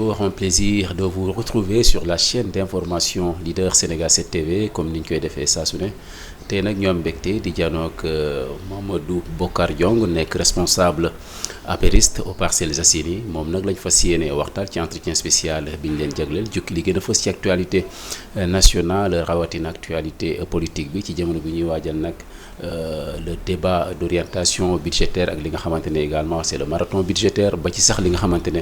toujours un plaisir de vous retrouver sur la chaîne d'information leader Sénégal 7 TV comme ni ñu koy defee saa su ne tey nag ñoom mbégte di janook Mamadou Bocar Diong nekk responsable apériste aux Parcelles Assainies moom nag lañ fas yéene waxtaan ci entretien spécial bi ñu leen jagleel jukki li gën a fës ci actualité nationale rawatina actualité politique bi ci jamono bi ñuy waajal nag le débat d'orientation budgétaire ak li nga xamante ne également c'est le marathon budgétaire ba ci sax li nga xamante ne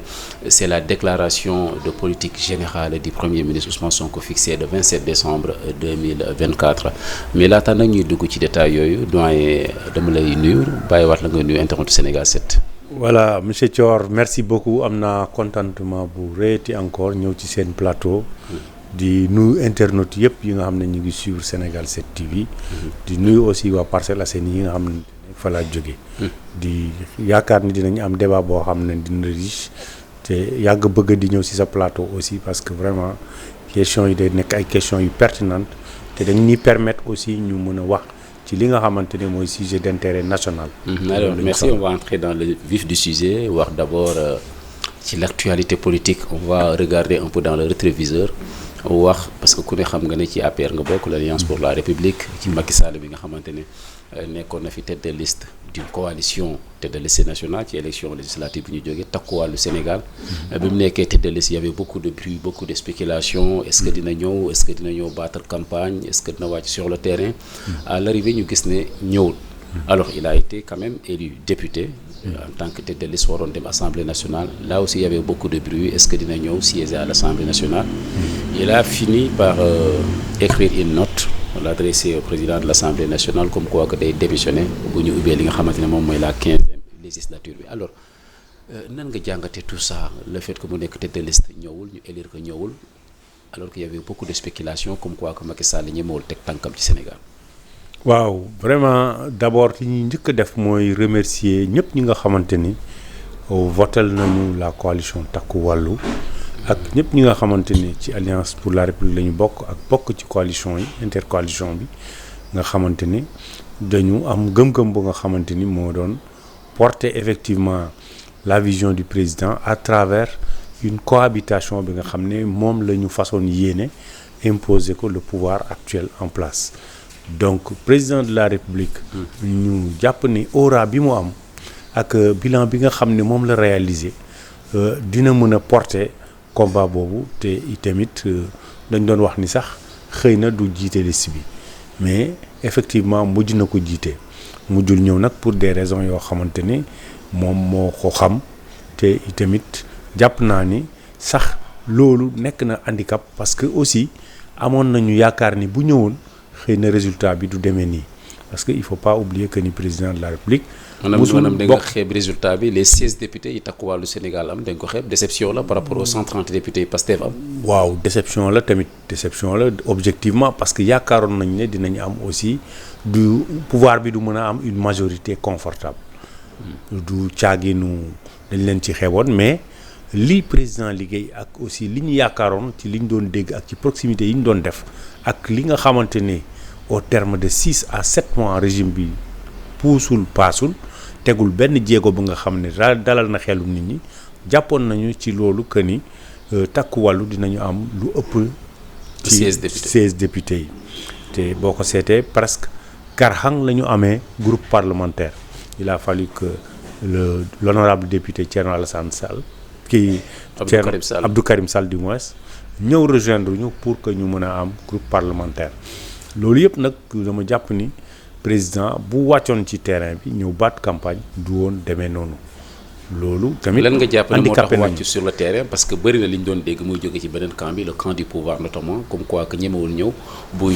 c'est la déclaration de politique générale du premier ministre Ousmane Sonko fixée le 27 décembre 2024 mais laata nag ñuy dugg ci détail yooyu doyen dama lay nuyu bàyyiwaat la nga nuyu internet Sénégal 7. Voilà monsieur Thior merci beaucoup am naa contentement bu réeti encore ñëw ci seen plateau. di nuyu internautes yëpp yi nga xam ne ñu ngi suivre Sénégal 7 TV. di nuyu aussi waa Parcelles Assainies yi nga xam ne fa laa jóge di yaakaar ni dinañ am débat boo xam ne dina riche te yàgg bëgg di ñëw ci sa plateau aussi parce que vraiment questions yi day nekk ay questions yu pertinentes te dañ ñuy permettre aussi ñu mën a wax ci li nga xamante ne mooy sujet d'intérêt national. Alors merci, on va entrer dans le vif du sujet wax d'abord ci l'actualité politique on va regarder un peu dans le rétroviseur wax parce que ku ne xam nga ne ci APR nga bokk l'Alliance pour la République ci Macky Sall bi nga xamante ne nekkoon na fi tête de liste d'une coalition tête de liste nationale ci élection législative bi ñu jógee Takku Wallu Sénégal bi mu nekkee tête de liste il y avait beaucoup de bruit beaucoup de spéculation est-ce que dina ñëw battre campagne est-ce que dina wàcc sur le terrain à l'arrivée ñu gis ne ñëwul alors il a été quand même élu député en tant que tête de liste waroon dem Assemblée nationale là aussi il y avait beaucoup de bruit est-ce que dina ñëw siéger à l'Assemblée nationale il a fini par écrire une note l'adresser au président de l'Assemblée nationale comme quoi que day démissionner bu ñu ubbee li nga xamante ne moom mooy la 15e législature bi alors nan nga jàngate tout ça le fait que mu nekk tête de liste ñëwul ñu élire que ñëwul alors qu'il y avait beaucoup de spéculation comme quoi que Macky Sall ñemewul teg tànkam ci Sénégal. waaw vraiment d'abord li ñuy njëkk a def mooy remercier ñëpp ñi nga xamante ni votel nañu la coalition Takku Wallu ak ñëpp ñi nga xamante ni ci Alliance pour la République la ñu bokk ak bokk ci coalition yi intercoalition bi nga xamante ni dañu am gëm-gëm bu nga xamante ni moo doon porter effectivement la vision du président à travers une cohabitation bi nga xam ne moom la ñu façon yéene imposer ko le pouvoir actuel en place donc président de la République ñu jàpp ni aura bi mu am ak bilan bi nga xam ne moom la réaliser dina mën a porter combat boobu te itamit dañ doon wax ni sax xëy na du jiite liste bi mais effectivement mujj na ko jiite mujjul ñëw nag pour des raisons yoo xamante ni moom moo ko xam te itamit jàpp naa ni sax loolu nekk na handicap parce que aussi amoon nañu yaakaar ni bu ñëwoon xëy na résultat bi du demee nii parce que il faut pas oublier que ni président de la République. maanaam da nga xeeb résultat bi les 16 députés yi Takku Wallu Sénégal am da nga ko xeeb déception la par rapport aux 130 députés yi Pastef am. waaw déception la tamit déception la objectivement parce que yaakaaroon nañ ne dinañ am aussi du pouvoir bi du mën a am une majorité confortable du caaginu dañ leen ci xeeboon mais li président liggéey ak aussi li ñu yaakaaroon ci li ñu doon dégg ak ci proximité yi ñu doon def ak li nga xamante ne au terme de 6 à 7 mois régime bi paasul tegul benn jéego bu nga xam ne dalal na xelu nit ñi jàppoon nañu ci loolu que ni Takku Wallu dinañu am lu ëpp ci 16 députés yi te boo ko seetee presque karxang la ñu amee groupe parlementaire il a fallu que l'honorable député Thierno Alassane Sall Abdou Karim Sall du moins ñëw rejoindre ñu pour que ñu mën a am groupe parlementaire loolu yëpp nag dama jàpp ni président bu wàccoon ci terrain bi ñëw baat campagne du woon demee noonu loolu tamit lan nga jàpp ne moo tax wàcc sur le terrain parce que bëri na li ñu doon dégg muy jóge ci beneen camp bi le camp du pouvoir notamment comme quoi que ñemewul ñëw bu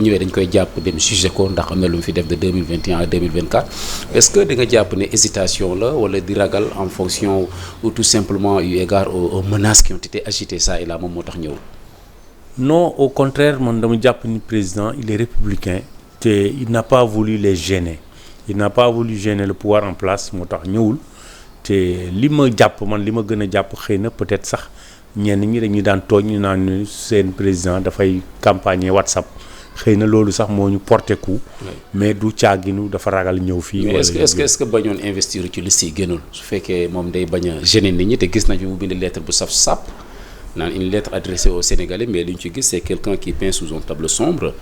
ñëwee dañ koy jàpp dem juger ko ndax am na lu mu fi def de 2021 à 2024 est-ce que da nga jàpp ne hésitation la wala di ragal en fonction ou tout simplement eu égard aux menaces qui ont été agitées ça et là moom moo tax ñëwul. non au contraire man dama jàpp ni président il est républicain te il n'a pas voulu les gêner il n'a pas voulu gêner le pouvoir en place moo tax ñëwul te li ma jàpp man li ma gën a jàpp xëy na peut-être sax ñenn ñi dañuy daan tooñ ñu naan seen président dafay campagne WhatsApp xëy na loolu sax moo ñu porté coup mais du caaginu dafa ragal ñëw fii. mais est-ce que bañoon investir ci liste yi gënul su fekkee moom day bañ a gêner nit ñi te gis nañu mu bind lettre bu saf sàpp naan une lettre adressée aux Sénégalais mais li ñu ci gis c'est quelqu'un qui peint sous un tableau sombre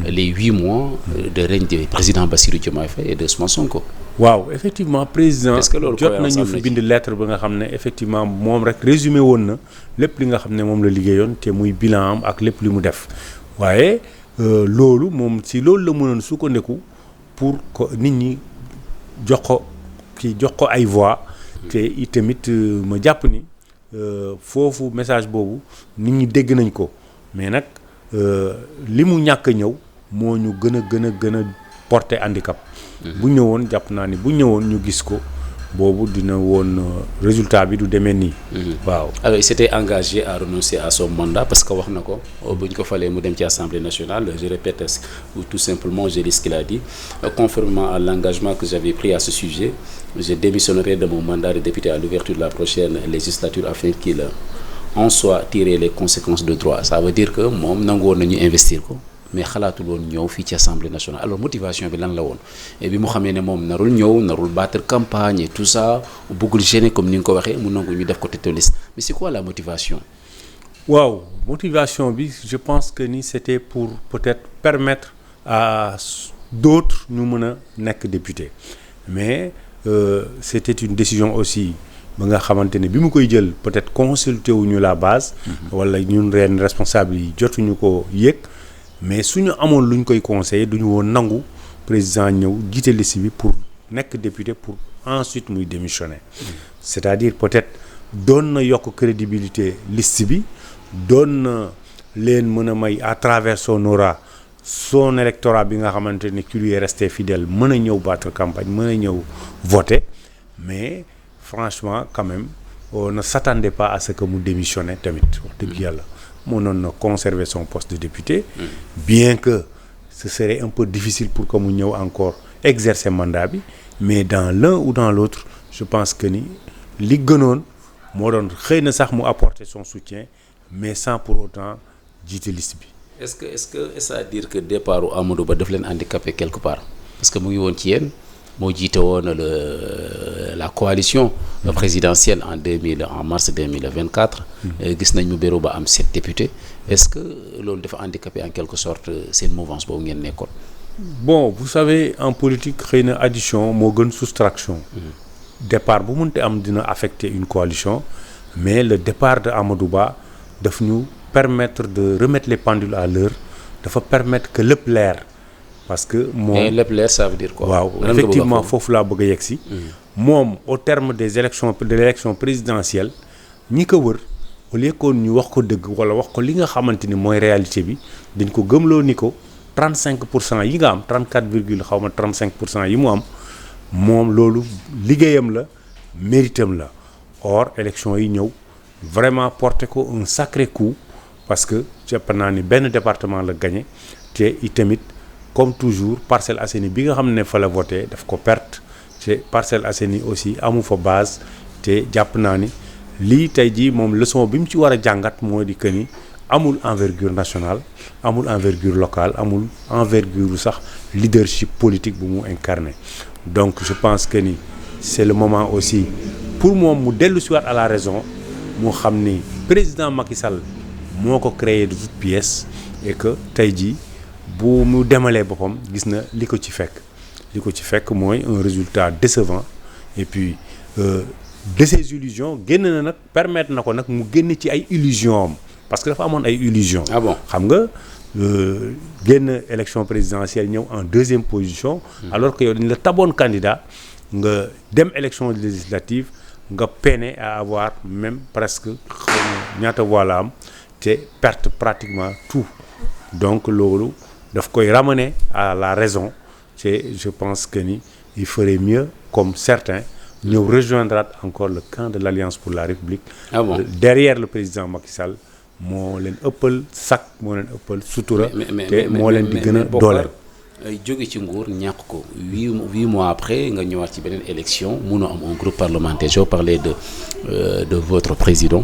les 8 mois de règne du président Bassirou Diomaye Faye et de Ousmane Sonko. waaw effectivement président jot nañu fi bind lettre ba nga xam ne effectivement moom rek résumé woon na lépp li nga xam ne moom la liggéeyoon te muy bilan am ak lépp li mu def waaye loolu moom si loolu la mënoon sukkandiku pour que nit ñi jox ko ay voix te itamit ma jàpp ni foofu message boobu nit ñi dégg nañ ko mais nag li mu ñàkk a ñëw moo ñu gën a porter handicap. bu ñëwoon jàpp naa ni bu ñëwoon ñu gis ko boobu dina woon résultat bi du demee nii. waaw alors il s'était engagé à renoncer à son mandat parce que wax na ko bu ñu ko falee mu dem ci assemblée nationale je répète ou tout simplement je lis ce qu'il a dit conformément à l'engagement que j'avais pris à ce sujet je démissionnerai de mon mandat de député à l'ouverture de la prochaine législature afin qu'il en soit tiré les conséquences de droit ça veut dire que moom nangu woon nañu investir ko. mais xalaatul woon ñëw fii ci assemblée nationale alors motivation bi lan la woon et bi mu xamee ne moom narul ñëw narul battre campagne et tout ça bëggul gêner comme ni nga ko waxee mu nangu ñu def ko tête de liste mais c'est quoi la motivation. waaw motivation bi je pense que ni c'était pour peut-être permettre à d'autres ñu mën a nekk député mais c'était une décision aussi ba nga xamante ne bi mu koy jël peut-être consulté wuñu la base. wala ñun ren responsable yi jotuñu ko yëg. mais suñu amoon lu ñu koy conseiller duñu woon nangu président ñëw jiite liste bi pour nekk député pour ensuite muy démissionner. c'est-à-dire peut-être doon na yokk crédibilité liste bi doon na leen mën a may à travers son aura son électorat bi nga xamante ne qui lui est resté fidèle mën a ñëw battre campagne mën a ñëw voter mais franchement quand même on ne s'attendait pas à ce que mu démissionner tamit wax dëgg yàlla. mënoon na conserver son poste de député bien que ce serait un peu difficile pour que mu ñëw encore exercer mandat bi mais dans l'un ou dans l'autre je pense que ni li gënoon moo doon xëy na sax mu apporter son soutien mais sans pour autant jiite liste bi. est-ce que c'est-à-dire que départ u Amadou Ba daf leen handicapé quelque part parce que mu ngi woon ci yéen moo jiite woon la coalition présidentielle en mars 2024 gis nañ mu béro ba am 7 députés est-ce que loolu dafa handicapé en quelque sorte seen mouvance boobu ngeen nekkoon. bon vous savez en politique xëy na addition moo gën soustraction. départ bu mënte am dina affecter une coalition mais le départ de Amadou Ba daf ñu permettre de remettre les pendules à l'heure dafa permettre que lépp leer. parce que moom lépp leer ça veut dire quoi. waaw effectivement foofu laa bëgg a yegg si. moom au terme des élections de l'élection présidentielle ñi ko wër au lieu que ñu wax ko dëgg wala wax ko li nga xamante ni mooy réalité bi dañ ko gëmloo ni ko 35% yi nga am 34 virgule xaw ma 35% yi mu am moom loolu liggéeyam la méritam la or élection yi ñëw vraiment porter ko un sacré coup parce que jàpp naa ni benn département la gagné te itamit. comme toujours Parcelles Assainies bi nga xam ne fa la voté daf ko perte te Parcelles Assainies aussi amu fa base te jàpp naa ni lii tey jii moom leçon bi mu ci war a jàngat moo di que ni amul envergure nationale amul envergure locale amul envergure sax leadership politique bu mu incarné donc je pense que ni c'est le moment aussi pour moom mu dellu si waat à la raison mu xam ni président Macky Sall moo ko créé de toutes pièces et que tey jii bu mu demalee boppam gis na li ko ci fekk mooy un résultat décevant et puis de ces illusions génn na nag permettre na ko nag mu génn ci ay illusions am parce que dafa amoon ay illusions. ah bon xam nga génn élection présidentielle ñëw en deuxième position. alors que yow dañ la taboon candidat nga dem élection législative nga peine à avoir même presque xaw ma ñaata voix la am te perte pratiquement tout donc loolu. daf koy ramener à la raison et je pense que ni il ferait mieux comme certains ñëw rejoindre encore le camp de l'Alliance pour la République. Ah bon? Derrière le président Macky Sall moo leen ëppal sac moo leen ëppal sutura te moo leen di gën a dooleel. jóge ci nguur ñàkk ko 8 mois après nga ñëwaat ci beneen élection munoo am un groupe parlementaire je parlais de votre président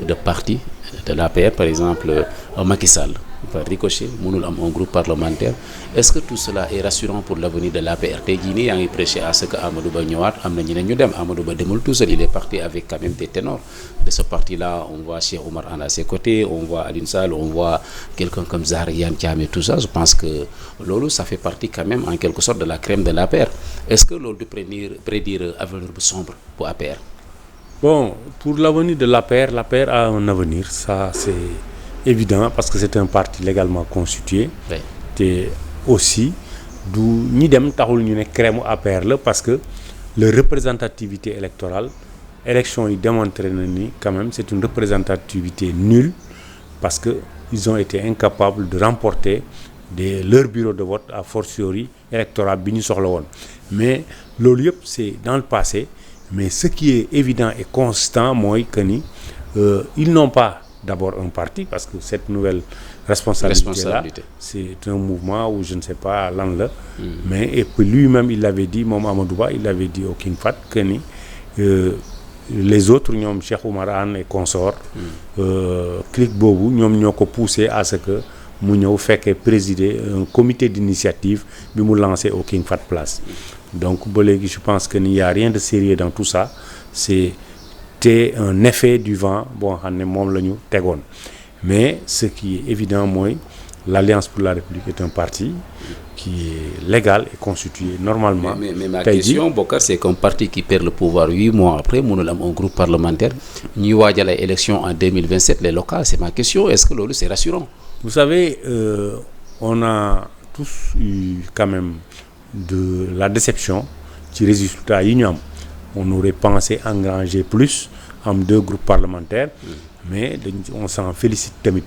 de parti de l'APR par exemple Macky Sall par ricochet mënul am un groupe parlementaire est-ce que tout cela est rassurant pour l'avenir de l'APR tey jii nii yaa ngi prêché à ce que Amadou Ba ñëwaat am na ñeneen ñu dem Amadou Ba demul tout seul il est parti avec quand même des ténors de ce parti-là on voit Cheikh Oumar Anne à ses côtés on voit Alioune Sall on voit quelqu'un comme Zahra Iyane Thiam et tout ça je pense que loolu ça fait partie quand même en quelque sorte de la crème de l'APR est-ce que loolu du prédire avenir bu sombre pour APR. Bon, pour l'avenir de l'APR a un avenir, ça c'est évident parce que c'est un parti légalement constitué. Oui. Et aussi, ñi dem taxul ñu ne crème APR la parce que leur représentativité électorale, élection yi démontré na ni quand même c'est une représentativité nulle parce que ils ont été incapables de remporter leur bureau de vote a fortiori électoral bi ñu soxla woon. Mais loolu yëpp c'est dans le passé. Mais ce qui est évident et constant mooy que ni ils n'ont pas d'abord un parti parce que cette nouvelle responsabilité-là c'est un mouvement où je ne sais pas lan la mais et puis lui-même il l'avait dit moom Amadou Ba il l'avait dit au King Fahd que ni les autres ñoom Cheikh Oumar Anne et consorts clique boobu ñoom ñoo ko poussé à ce que mu ñëw fekkee présider un comité d'initiative bi mu lancé au King Fahd Place donc ba léegi je pense que n'y a rien de sérieux dans tout ça c'était un effet du vent boo xam ne moom la ñu tegoon mais ce qui est évident mooy l'Alliance pour la République est un parti qui est légal et constitué normalement. Mais ma question Bokar c'est qu'un parti qui perd le pouvoir 8 mois après mënul am un groupe parlementaire ñuy waajal ay élections en 2027 les locales c'est ma question est-ce que loolu c'est rassurant. Vous savez on a tous eu quand même de la déception ci résultats yi ñu am on aurait pensé engranger plus am 2 groupes parlementaires mais on s'en félicite tamit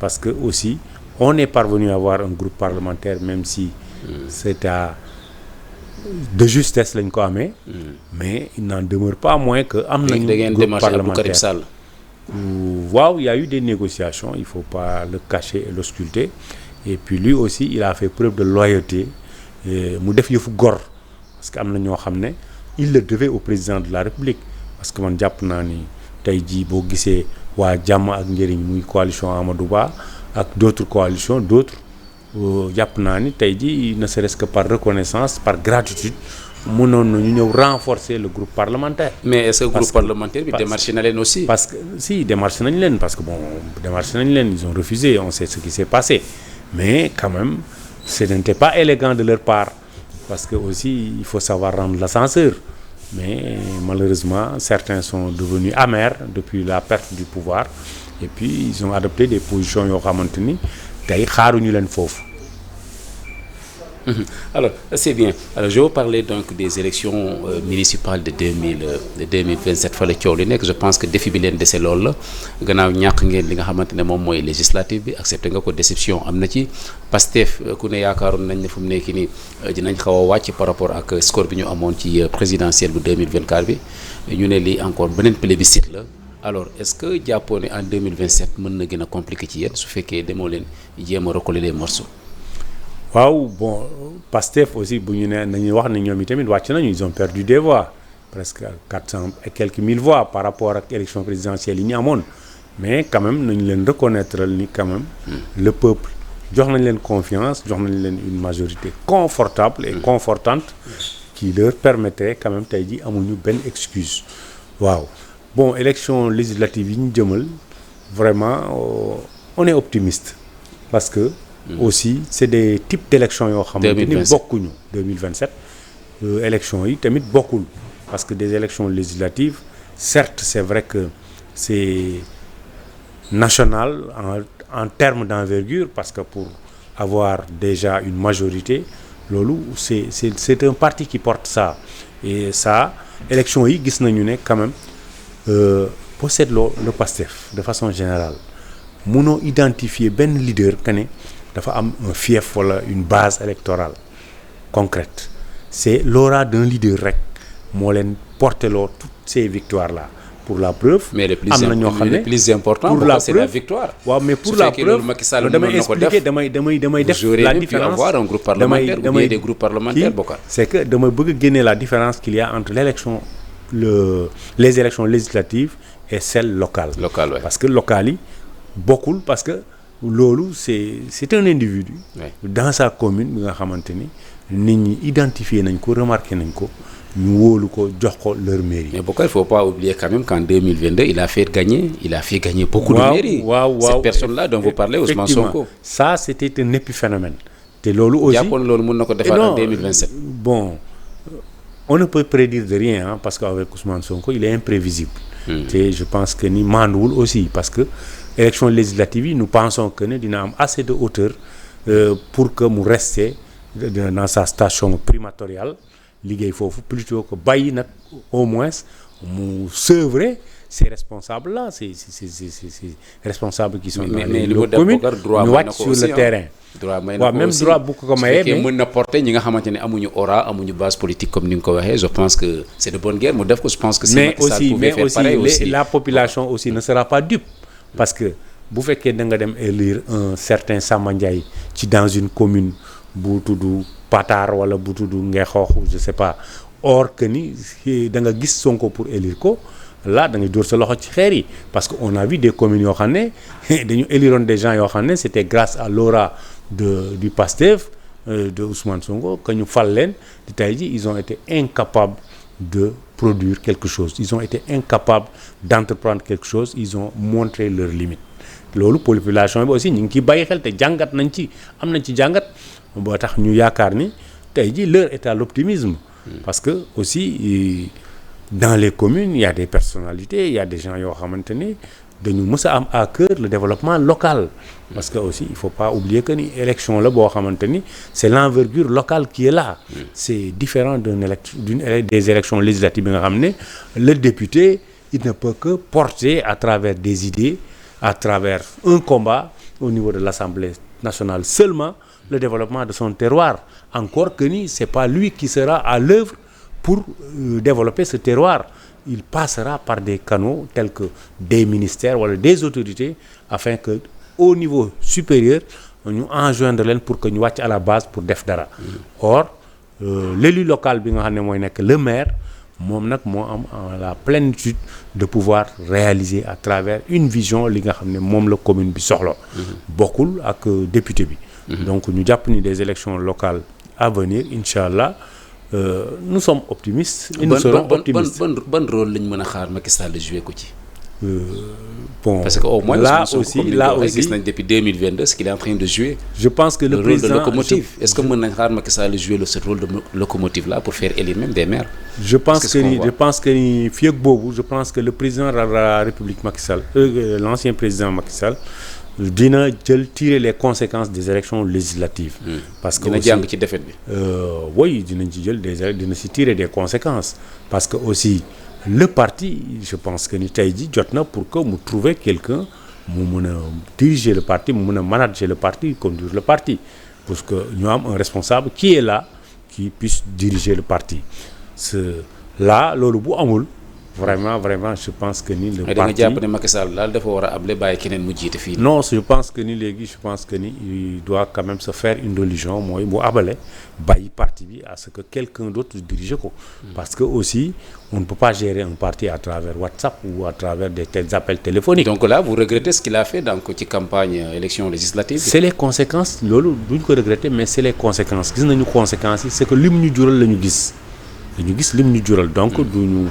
parce que aussi on est parvenu à avoir un groupe parlementaire même si c'est de justesse lañ ko amee mais il n'en demeure pas moins que am nañu groupe parlementaire waaw il y a eu des négociations il faut pas le cacher et l'ausculter et puis lui aussi il a fait preuve de loyauté mu def yëfu gor parce que am na ñoo xam ne il le devait au président de la République parce que man jàpp naa ni tey jii boo gisee waa jàmm ak njëriñ muy coalition Amadou Ba ak d'autres coalitions d'autres jàpp naa ni tey jii ne serait-ce que par reconnaissance par gratitude mënoon nañu ñëw renforcer le groupe parlementaire. Mais est-ce que groupe parlementaire bi démarché na leen aussi. parce que si démarché nañ leen parce que bon démarché nañ leen ils ont refusé on sait ce qui s'est passé mais quand même ce n'était pas élégant de leur part parce que aussi il faut savoir rendre l'ascenseur mais malheureusement certains sont devenus amers depuis la perte du pouvoir et puis ils ont adopté des positions yoo xamante ni tey xaaruñu leen foofu. Alors c'est bien alors je vais parler donc des élections municipales de 2027 fa la coow li nekk je pense que défi bi leen dese loolu la gannaaw ñàkk ngeen li nga xamante ne moom mooy législative bi accepté nga ko déception am na ci Pastef ku ne yaakaaroon nañ ne fu mu nekk nii dinañ xaw a wàcc par rapport ak score bi ñu amoon ci présidentielle bu 2024 bi ñu ne lii encore beneen plébiscite la alors est-ce que jàppoo ne en 2027 mën na gën a compliqué ci yéen su fekkee demoo leen jéem a recoller les morceaux. waaw bon Pastef aussi bu ñu ne nañuy wax ne ñoom i tamit wàcc nañu ils ont perdu des voix presque 400 et quelques mille voix par rapport ak élection présidentielle yi ñu amoon mais quand même nañu leen reconnaître ni quand même le peuple jox nañ leen confiance jox nañ leen une majorité confortable et confortante qui leur permettrait quand même tey ji amuñu benn excuse waaw bon élection législative yi ñu jëmal vraiment on est optimiste parce que aussi c'est des types d'élections yoo xamante ni bokkuñu 2027 élections yi tamit bokkul parce que des élections législatives certes c'est vrai que c'est national en termes d'envergure parce que pour avoir déjà une majorité loolu c'est un parti qui porte ça et ça élections yi gis nañu ne quand même boo seetloo le PASTEF de façon générale mënoo identifier benn leader que ne dafa am un fief wala une base électorale concrète c'est l'aura d'un leader rek moo leen porteloo toutes ces victoires là pour la preuve. mais le plus important pour la c'est la victoire. waaw mais pour la preuve damay expliquer damay def la différence avoir un groupe parlementaire ou bien des groupes parlementaires Bokar. c'est que dama bëgg a génne la différence qu'il y a entre l'élection les élections législatives et celles locales. Ouais. parce que locales yi bokkul parce que loolu c'est un individu dans sa commune bi nga xamante ni nit ñi identifier nañ ko remarqué nañ ko ñu wóolu ko jox ko leur mairie. Mais pourquoi il faut pas oublier quand même qu'en 2022 il a fait gagner beaucoup de mairies. Cette personne-là dont vous parlez, Ousmane Sonko. Ça c'était un épiphénomène. te loolu aussi jàppoon loolu mën na ko defaat en 2027. Bon, on ne peut prédire de rien hein, parce qu'avec Ousmane Sonko il est imprévisible. te je pense que ni manduwul aussi parce que élection législative yi nous pensons que ne dina am assez de hauteur pour que mu reste dans sa station primatoriale liggéey foofu plutôt que bàyyi nag au moins mu sevrer ces responsables là ces responsables qui sont dans les communes ñu wàcc sur le terrain. waaw même droit bu ko mayee mais mën na porter ñi nga xamante ne amuñu aura amuñu base politique comme ni nga ko waxee je pense que c'est de bonne guerre mu def ko je pense que mais aussi la population aussi ne sera pas dupe parce que bu fekkee da nga dem élire un certain Samba Ndiaye ci dans une commune bu tudd Patar wala bu tudd Ngexoox je sais pas or que ni da nga gis Sonko pour élire ko là da ngay dóor sa loxo ci xeer yi parce que on a vu des communes yoo xam ne dañu éliroon des gens yoo xam ne c'était grâce à l'aura du Pastef de Ousmane Sonko que ñu fal leen di tey ji ils ont été incapables de produire quelque chose ils ont été incapables d'entreprendre quelque chose ils ont montré leurs limites loolu population bi aussi ñu ngi ciy bàyyi xel te jàngat nañ ci am nañ ci jàngat boo tax ñu yaakaar ni tey ji l'heure est à l'optimisme parce que aussi dans les communes il y a des personnalités il y a des gens yoo xamante ni dañu mës a am à cœur le développement local parce que aussi il faut pas oublier que ni élection la boo xamante ni c'est l'envergure locale qui est là c'est différent des élections législatives bi nga xam ne le député il ne peut que porter à travers des idées à travers un combat au niveau de l'Assemblée nationale seulement le développement de son terroir encore que ni c'est pas lui qui sera à l'œuvre pour développer ce terroir il passera par des canaux tels que des ministères wala des autorités afin que au niveau supérieur ñu enjoindre leen pour que ñu wàcc à la base pour def dara or l'élu local bi nga xam ne mooy nekk le maire moom nag moo am la plénitude de pouvoir réaliser à travers une vision li nga xam ne moom la commune bi soxla bokkul ak député bi donc ñu jàpp ni des élections locales à venir incha allah nous sommes optimistes. et nous serons optimistes ban rôle lañ mën a xaar Macky Sall jouer ko ci. Bon parce que au moins là aussi gis nañ depuis 2022 ce qu'il est en train de jouer. je pense que le président rôle de locomotive est-ce que mën nañ xaar Macky Sall jouer ce rôle de locomotive là pour faire élire même des maires. je pense que ni fii ak boobu je pense que le président de la République Macky Sall l'ancien président Macky Sall. dina tirer les conséquences des élections législatives. parce que dina jàng ci défaite bi. oui dinañ ci dina ci tirer des conséquences parce que aussi le parti je pense que ni tey ji jot na pour que mu trouver quelqu'un mu mën a diriger le parti mu mën a manager le parti conduire le parti parce que ñu am un responsable qui est là qui puisse diriger le parti là loolu bu amul. vraiment je pense que ni le parti da nga jàpp ne Macky Sall daal dafa war a able bàyyi keneen mu jiite fii. non je pense que ni il doit quand même se faire une religion mooy mu abale bàyyi parti bi à ce que quelqu'un d'autre dirige ko. parce que aussi on ne peut pas gérer un parti à travers WhatsApp ou à travers des appels téléphoniques. donc là vous regrettez ce qu'il a fait donc ci campagne élection législative. c'est les conséquences loolu duñ ko regretter mais c'est les conséquences gis nañu conséquences yi c'est que lim ñu jural la ñu gis lim ñu jural donc duñu.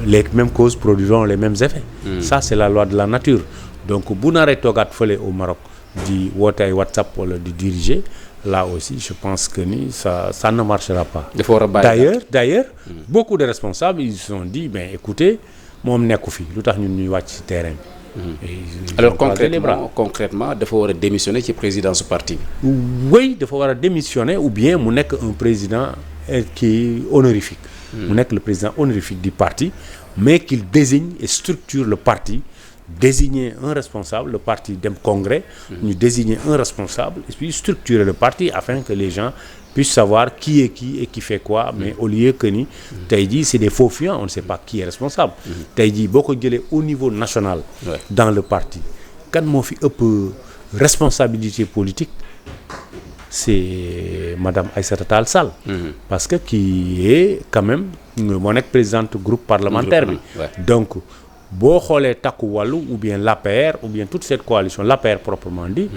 les mêmes causes produiront les mêmes effets. Ça c'est la loi de la nature donc bu naree toogaat fële au Maroc di woote ay WhatsApp wala di diriger là aussi je pense que ni ça ne marchera pas. dafa war a bàyyi d'ailleurs beaucoup de responsables ils se sont dit ben écoutez moom nekku fi lu tax ñun ñuy wàcc ci terrain bi. alors concrètement dafa war a démissionner ci présidence su parti bi. oui dafa war a démissionner ou bien mu nekk un président qui honorifique. mu nekk le président honorifique du parti mais qu'il désigne et structure le parti désigner un responsable le parti dem congrès ñu désigner un responsable et puis structurer le parti afin que les gens puissent savoir qui est qui et qui fait quoi mais au lieu que ni tey jii c'est des faux fuyants on ne sait pas qui est responsable tey jii boo ko jëlee au niveau national dans le parti kan moo fi ëpp responsabilité politique c'est Madame Aïssata Tall Sall. parce que qui est quand même moo nekk présidente groupe parlementaire bi. donc boo xoolee takku wàllu ou bien l'APR ou bien toute cette coalition l'APR proprement dit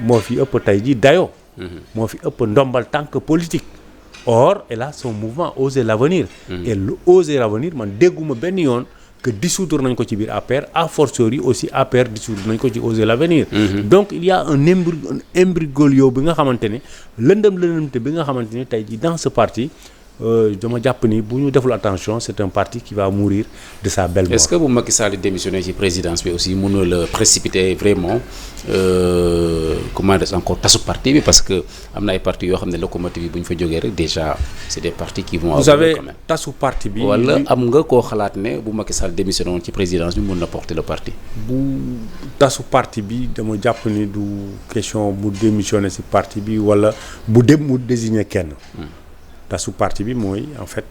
moo fi ëpp tey ji dayoo moo fi ëpp ndombal tànk politique or elle a son mouvement Oser l'avenir et le Oser l'avenir man dégguma benn yoon que dissoudre nañ ko ci biir APR a fortiori aussi APR dissoudre nañ ko ci Oser l'avenir donc il y a un imbroglio bi nga xamante ne lëndëmte bi nga xamante ni tey ji dans ce parti dama jàpp ni bu ñu deful attention c'est un parti qui va mourir de sa belle mort. Est-ce que bu Macky Sall démissionné ci présidence bi aussi mënul la précipiter vraiment comment dire encore tasu parti bi parce que am na ay partis yoo xam ne locomotive yi bu ñu fa jógee rek déjà c'est des partis qui vont. vous avez tasu parti bi. wala am nga koo xalaat ne bu Macky Sall démissionné woon ci présidence bi mën na porter le parti. bu tasu parti bi dama jàpp ni du question bu démissionné ci parti bi wala mu désigner kenn. tasu parti bi mooy en fait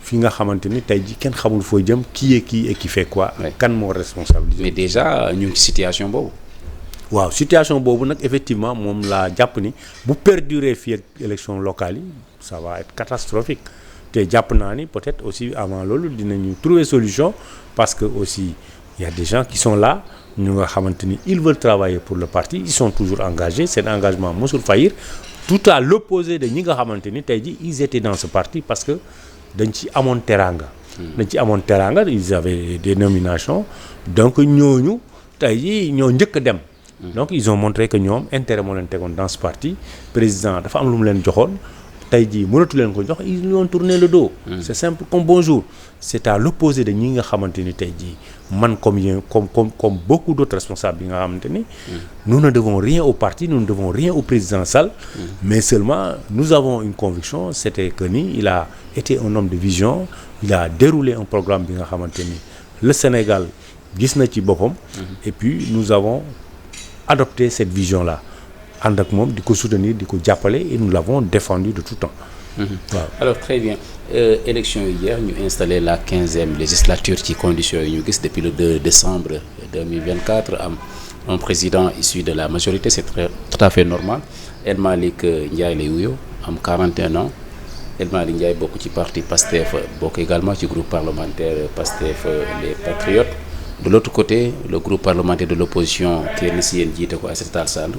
fi nga xamante ni tey ji kenn xamul foo jëm qui est qui et qui fait quoi. kan moo responsabilité. mais déjà ñu ngi ci situation boobu. waaw situation boobu nag effectivement moom laa jàpp ni bu perdurer fii ak élection locale yi ça va être catastrophique te jàpp naa ni peut-être aussi avant loolu dinañu trouver solution parce que aussi il y a des gens qui sont là ñu nga xamante ni ils veulent travailler pour le parti ils sont toujours engagés seen engagement mosul faillir. Tout à l'opposé de ñi nga xamante ni tey ji ils étaient dans ce parti parce que dañ ci amoon teraanga. Ils avaient des nominations donc ñooñu tey ji ñoo njëkk a dem. donc ils ont montré que ñoom intérêt moo leen tegoon dans ce parti président dafa am lu mu leen joxoon tey ji mënatu leen ko jox ils lui ont tourné le dos. C'est simple comme bonjour. C'est à l'opposé de ñi nga xamante ni tey jii man comme beaucoup d'autres responsables yi nga xamante ni nous ne devons rien au parti nous ne devons rien au président Sall mais seulement nous avons une conviction c'était que ni il a été un homme de vision il a déroulé un programme bi nga xamante ni le Sénégal gis na ci boppam et puis nous avons adopté cette vision là ànd ak moom di ko soutenir di ko jàppale et nous l'avons défendu de tout temps. waaw alors très bien élection yi jeex ñu installé la 15e législature ci conditions yi ñu gis depuis le 2 décembre 2024 am un président issu de la majorité c'est tout à fait normal El Malick Ndiaye lay wuyoo am 41 ans El Malick Ndiaye bokk ci parti PASTEF bokk également ci groupe parlementaire PASTEF les Patriotes. De l'autre côté, le groupe parlementaire de l'opposition kenn si yéen jiite ko Aïssata Tall Sall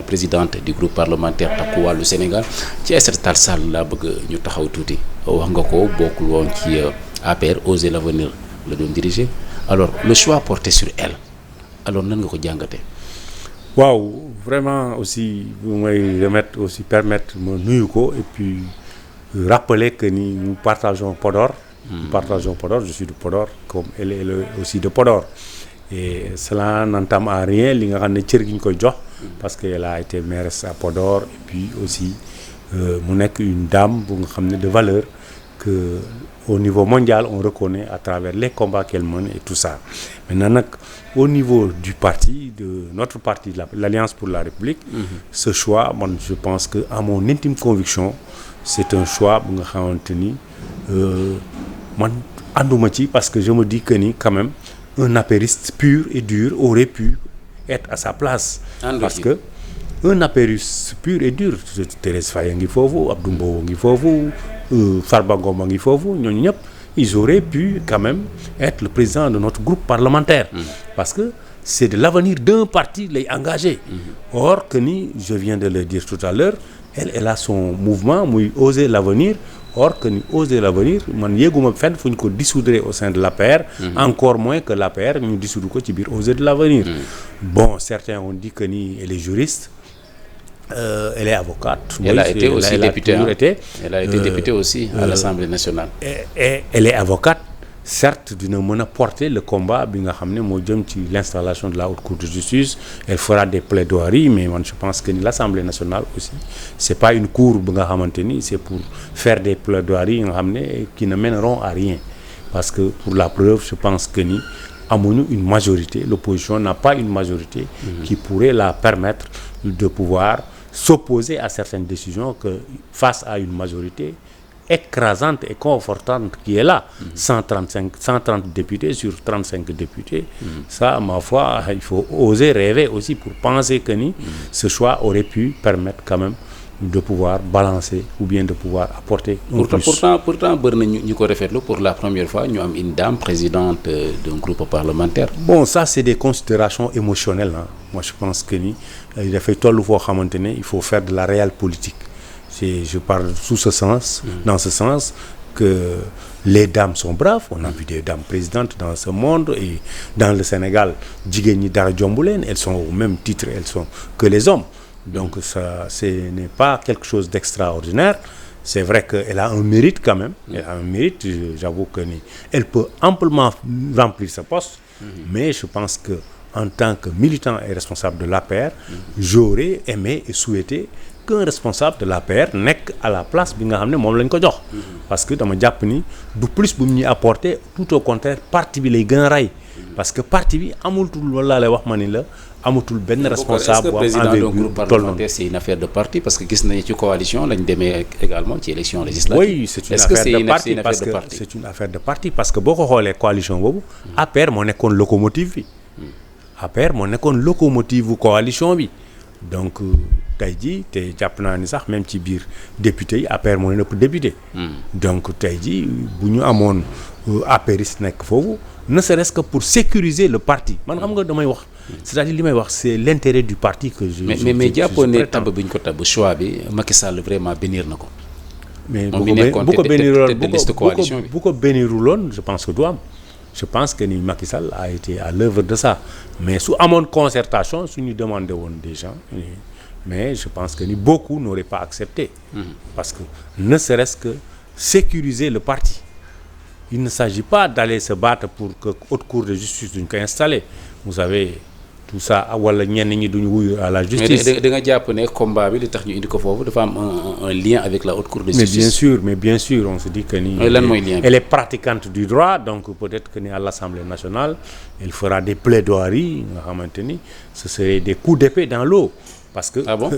présidente du groupe parlementaire Takku Wallu Sénégal ci Aïssata Tall Sall laa bëgg ñu taxaw tuuti wax nga ko bokkul woon ci APR Oser l'avenir la doon diriger alors le choix porté sur elle alors nan nga ko jàngatee. waaw vraiment aussi bu may remettre aussi permettre ma nuyu ko et puis rappeler que ni nous partageons Podor. Nous partageons Podor, je suis de Podor comme elle est aussi de Podor et cela n'entame à rien li nga xam ne cër gi ñu koy jox parce que elle a été mairesse à Podor et puis aussi mu nekk une dame bu nga xam ne de valeur que au niveau mondial on reconnaît à travers les combats qu'elle mène et tout ça maintenant nag au niveau du parti de notre parti l'Alliance pour la République ce choix man je pense que à mon intime conviction c'est un choix bu nga xamante ni man ànduma ci parce que je me dis que ni quand même un apériste pur et dur aurait pu être à sa place parce que un apériste pur et dur Thérèse Faye a ngi foofu Abdou Mbow a ngi foofu Farba Ngom a ngi foofu ñooñu ñëpp ils auraient pu quand même être le président de notre groupe parlementaire parce que c'est de l'avenir d'un parti lay engagé or que ni je viens de le dire tout à l'heure elle a son mouvement muy Oser l'avenir or que ni Oser l'avenir man yéeguma fenn fu ñu ko dissoudre au sein de l'APR encore moins que l'APR ñu dissoudre ko ci biir Oser de l'avenir bon certains ont dit que ni elle est juriste elle est avocate. Elle a été aussi députée. Elle a été députée aussi à l'Assemblée nationale. Et elle est avocate. Certes dina mën a porter le combat bi nga xam ne moo jëm ci l'installation de la haute cour de justice elle fera des plaidoiries mais man je pense que ni l'Assemblée nationale aussi c'est pas une cour bi nga xamante ni c'est pour faire des plaidoiries nga xam ne qui ne mèneront à rien parce que pour la preuve je pense que ni amuñu une majorité l'opposition n'a pas une majorité qui pourrait la permettre de pouvoir s'opposer à certaines décisions que face à une majorité écrasante et confortante qui est là 130 députés sur 35 députés ça ma foi il faut oser rêver aussi pour penser que ni ce choix aurait pu permettre quand même de pouvoir balancer ou bien de pouvoir apporter un plus. Pourtant bëri na ñu ko rafetlu pour la première fois ñu am une dame présidente d'un groupe parlementaire. Bon, ça c'est des considérations émotionnelles, hein. Moi je pense que ni dafay toll foo xamante ne il faut faire de la réelle politique. Je parle sous ce sens, dans ce sens que les dames sont braves. On a vu des dames présidentes dans ce monde et dans le Sénégal, jigéen ñi dara jombu leen, elles sont au même titre, elles sont que les hommes. Donc ça, ce n'est pas quelque chose d'extraordinaire. C'est vrai qu'elle a un mérite quand même. Elle a un mérite, j'avoue que elle peut amplement remplir ce poste. Mais je pense que en tant que militant et responsable de l'APR, j'aurais aimé et souhaité qu'un responsable de l'APR nekk à la place bi nga xam ne moom lañ ko jox. Parce que dama jàpp ni du plus bu mu ñuy apporter, tout au contraire parti bi lay gën a rey. Parce que parti bi amatul loolu laa lay wax ma ni la amatul benn responsable bu am président d'un groupe parlementaire c'est une affaire de parti parce que gis nañu ci coalition lañ demee également ci élection législative. Oui, c'est une affaire de parti parce que c'est une affaire de parti parce que boo ko xoolee coalition boobu APR moo nekkoon locomotive bi. APR moo nekkoon locomotive bu coalition bi donc tey jii te jàpp naa ni sax même ci biir député yi APR moo leen ëpp député. Donc tey jii bu ñu amoon apériste nekk foofu ne serait-ce que pour sécuriser le parti man xam nga damay wax c'est-à-dire li may wax c'est l'intérêt du parti que je mais jàppoon ne tabb bi ñu ko tabb choix bi Macky Sall vraiment bénir na ko. mais bu ko béniruloon bu ko béniruloon je pense que du am. Je pense que ni Macky Sall a été à l'œuvre de ça mais su amoon concertation su ñu demandé woon des gens mais je pense que ni beaucoup n'auraient pas accepté. Parce que ne serait-ce que sécuriser le parti. Il ne s'agit pas d'aller se battre pour que haute cour de justice duñ ko installer vous savez tout ça wala ñenn ñi duñu wuyu à la justice. mais da nga jàpp ne combat bi li tax ñu indi ko foofu dafa am un lien avec la haute cour de justice. mais bien sûr on se dit que ni. lan mooy lien bi elle est pratiquante du droit donc peut-être que ni à l'Assemblée nationale elle fera des plaidoiries nga xamante ni ce serait des coups d'épée dans l'eau parce que. Ah bon?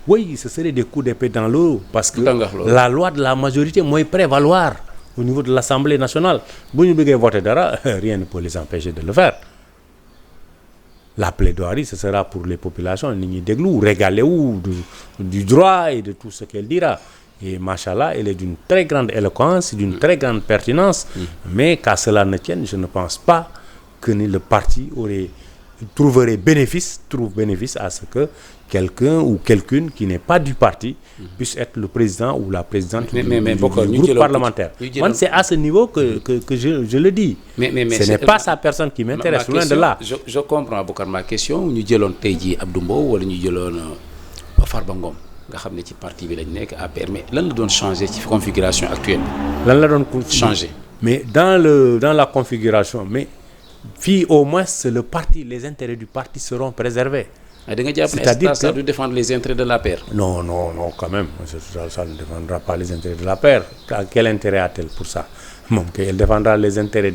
Oui, ce serait des coups d'épée dans l'eau parce que la loi de la majorité mooy prévaloir au niveau de l'Assemblée nationale bu ñu bëggee voter dara rien ne peut les empêcher de le faire. La plaidoirie ce sera pour les populations nit ñi déglu régaler wu du droit et de tout ce qu'elle dira et machallah elle est d'une très grande éloquence d'une très grande pertinence mais qu'à cela ne tienne je ne pense pas que ni le parti trouve bénéfice à ce que quelqu'un ou quelqu'une qui n'est pas du parti puisse être le président ou la présidente du groupe parlementaire. Man, c'est à ce niveau que je le dis. Mais ce n'est pas sa personne qui m'intéresse, loin de là. Je comprends Boucar ma question ñu jëloon tey jii Abdou Mbow wala ñu jëloon Farba Ngom nga xam ne ci parti bi lañ nekk APR mais lan la doon changer ci configuration actuelle bi. Lan la doon changer. Mais dans la configuration mais fii au moins c'est le parti les intérêts du parti seront préservés. da nga jàpp ne ça doit défendre les intérêts de l'APR. Non quand même ça ne défendra pas les intérêts de l'APR. Quel intérêt a-t-elle pour ça moom elle défendra les intérêts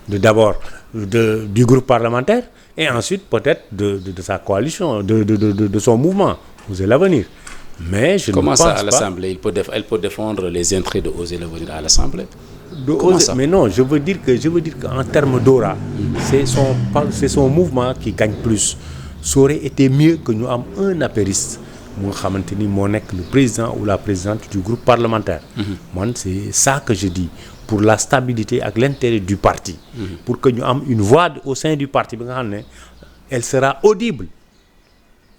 d'abord du groupe parlementaire et ensuite peut-être de sa coalition de son mouvement Osez l'Avenir. Mais je ne pense pas. Comment ça à l'Assemblée elle peut défendre les intérêts de Osez l'Avenir à l'Assemblée. Mais non, je veux dire qu'en termes d'aura, c'est son mouvement qui gagne plus. Ça aurait été mieux que ñu am un apériste mu nga xamante ni moo nekk le président ou la présidente du groupe parlementaire. Man c'est ça que je dis pour la stabilité ak l'intérêt du parti. Pour que ñu am une voix au sein du parti bi nga xam ne elle sera audible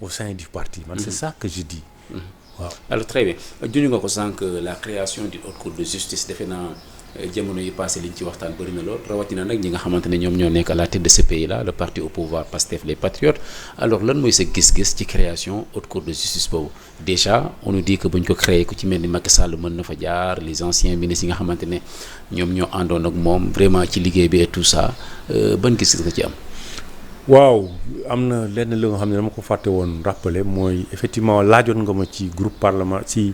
au sein du parti. Man c'est ça que je dis. Waaw. Alors très bien junj nga ko sànq la création d'une haute cour de justice defe naa jamono yi passé liñ ci waxtaan bëri na lool rawatina nag ñi nga xamante ne ñoom ñoo nekk à la tête de ce pays là le parti au pouvoir Pastef les Patriotes alors lan mooy sa gis-gis ci création haute cour de justice boobu déjà on nous dit que buñ ko créé ku ci mel ni Macky Sall mën na fa jaar les anciens ministres yi nga xamante ne ñoom ñoo àndoon ak moom vraiment ci liggéey bi et tout ça ban gis-gis nga ci am. waaw am na lenn li nga xam ne dama ko fàtte woon rappeler mooy effectivement laajoon nga ma ci groupe parlement ci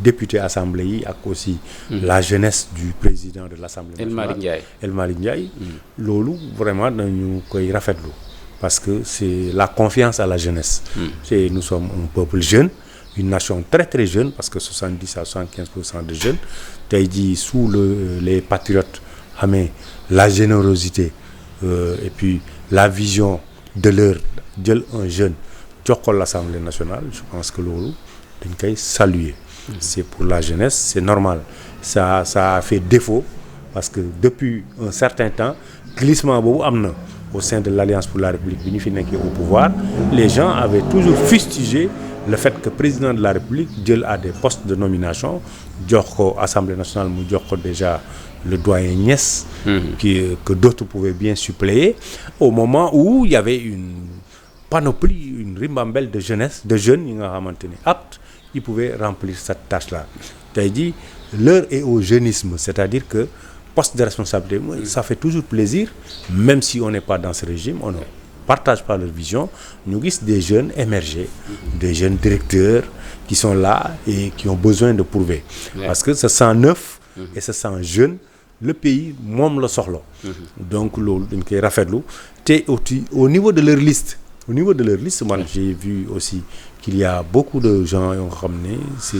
député assemblée yi ak aussi la jeunesse du président de l'Assemblée nationale El Malick Ndiaye loolu vraiment dañu koy rafetlu parce que c'est la confiance à la jeunesse nous sommes un peuple jeune une nation très très jeune parce que 70 à 75% de jeunes tey jii sous les patriotes amee la générosité et puis la vision de leur jël un jeune jox ko l'Assemblée nationale je pense que loolu dañ koy saluer. C'est pour la jeunesse, c'est normal. Ça a fait défaut parce que depuis un certain temps glissement boobu am na au sein de l'Alliance pour la République bi ñu fi nekkee au pouvoir. Les gens avaient toujours fustigé le fait que président de la République jël à des postes de nomination jox ko Assemblée nationale mu jox ko déjà le doyen Niass, que d'autres pouvaient bien suppléer au moment où il y avait une panoplie, une ribambelle de jeunesse, de jeunes yi nga xamante ni aptes, ils pouvaient remplir cette tâche-là. Tey jii l'heure est au jeunisme, c'est-à-dire que poste de responsabilité, ça fait toujours plaisir, même si on n'est pas dans ce régime, on ne partage pas leur vision. Ñu gis des jeunes émerger, des jeunes directeurs qui sont là et qui ont besoin de prouver. Parce que se sent neuf et se sent jeune, le pays moom la soxla. Donc loolu dañ koy rafetlu te au niveau de leur liste. Au niveau de leur liste, moi, j'ai vu aussi qu'il y a beaucoup de gens yoo xam ne c'est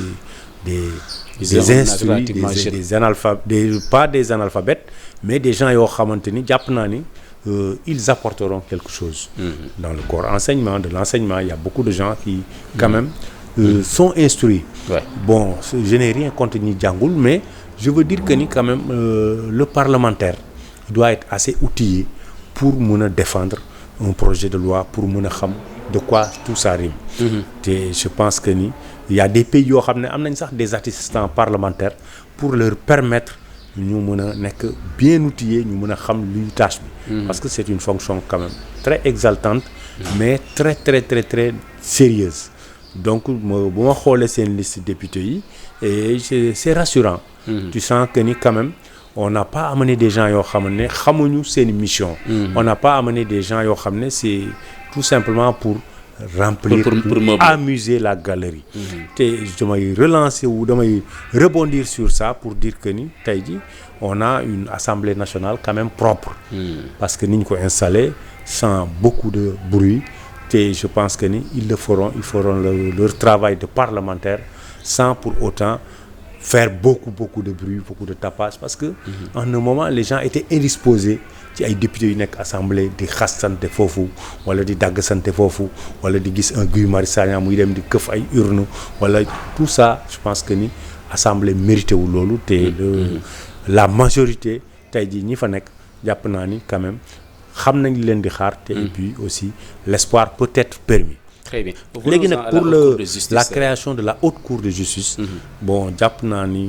des instruits, des analphabètes, pas des analphabètes, mais des gens yoo xamante ni jàpp naa ni ils apporteront quelque chose dans le corps enseignement, de l'enseignement. Il y a beaucoup de gens qui, quand même, sont instruits. Bon, je n'ai rien contre ñi jàngul, mais je veux dire que ni quand même le parlementaire doit être assez outillé pour mën a défendre un projet de loi, pour mën a xam de quoi tout ça rime. Te je pense que ni il y a des pays yoo xam ne am nañ sax des assistants parlementaires pour leur permettre ñu mën a nekk bien outillés, ñu mën a xam luy tâche bi. Parce que c'est une fonction quand même très exaltante, mais très très très très sérieuse. Donc bu ma xoolee seen liste députés yi et c'est rassurant. Tu sens que ni quand même on n'a pas amené des gens yoo xam ne xamuñu seen mission. On n'a pas amené des gens yoo xam ne c'est tout simplement pour remplir, pour amuser la galerie. te damay relancer ou damay rebondir sur ça pour dire que ni tey ji on a une assemblée nationale quand même propre. Parce que ni ñu ko installé sans beaucoup de bruit. te je pense que ni ils feront leur travail de parlementaire sans pour autant faire beaucoup de bruit, beaucoup de tapage, parce que en un moment les gens étaient indisposés ci ay députés yu nekk assemblée di xastante foofu wala di daggsante foofu wala di gis un Guy Marius Sagna muy dem di këf ay urne wala tout ça. Je pense que ni assemblée mérité wu loolu te la majorité tey jii ñi fa nekk jàpp naa ni quand même xam nañ leen di xaar te et puis aussi l'espoir peut être permis. Très bien. Léegi nag pour la création de la haute cour de justice. Bon jàpp naa ni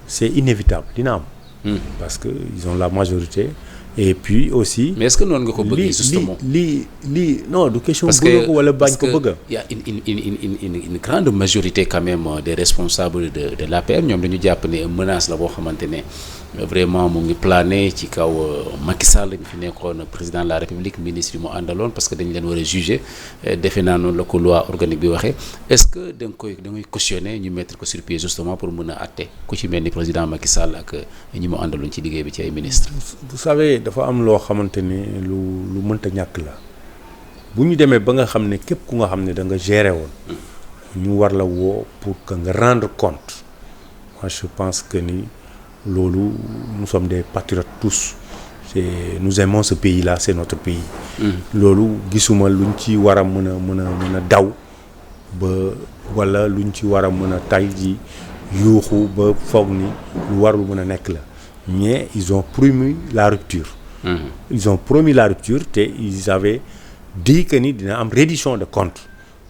c'est inévitable dina am. Parce que ils ont la majorité. Et puis aussi. Mais est-ce que noonu nga ko bëgg justement lii non du question bëgg ko wala bañ ko bëgg. Il y a une grande majorité quand même des responsables de l'APR ñoom dañu jàpp ne menace la boo xamante ne vraiment mu ngi plané ci kaw Macky Sall mi fi nekkoon président de la République ministre yi mu àndaloon parce que dañu leen war a juger defe naa noonu la ko loi organique bi waxee. Est-ce que da ngay cautionner ñu mettre ko sur pied justement pour mën a àtte ku ci mel ni président Macky Sall ak ñi mu àndaloon ci liggéey bi ci ay ministres. Vous savez dafa am loo xamante ne lu mënta ñàkk la bu ñu demee ba nga xam ne képp ku nga xam ne da nga gérer woon ñu war la woo pour que nga rendre compte. Moi je pense que ni loolu nous sommes des patriotes tous nous aimons ce pays là, c'est notre pays. loolu gisuma luñ ci war a mën a daw ba wala luñ ci war a mën a tay ji yuuxu ba foog ni lu warul mën a nekk la. Mais ils ont promis la rupture. Ils ont promis la rupture te ils avaient dit que ni dina am reddition de compte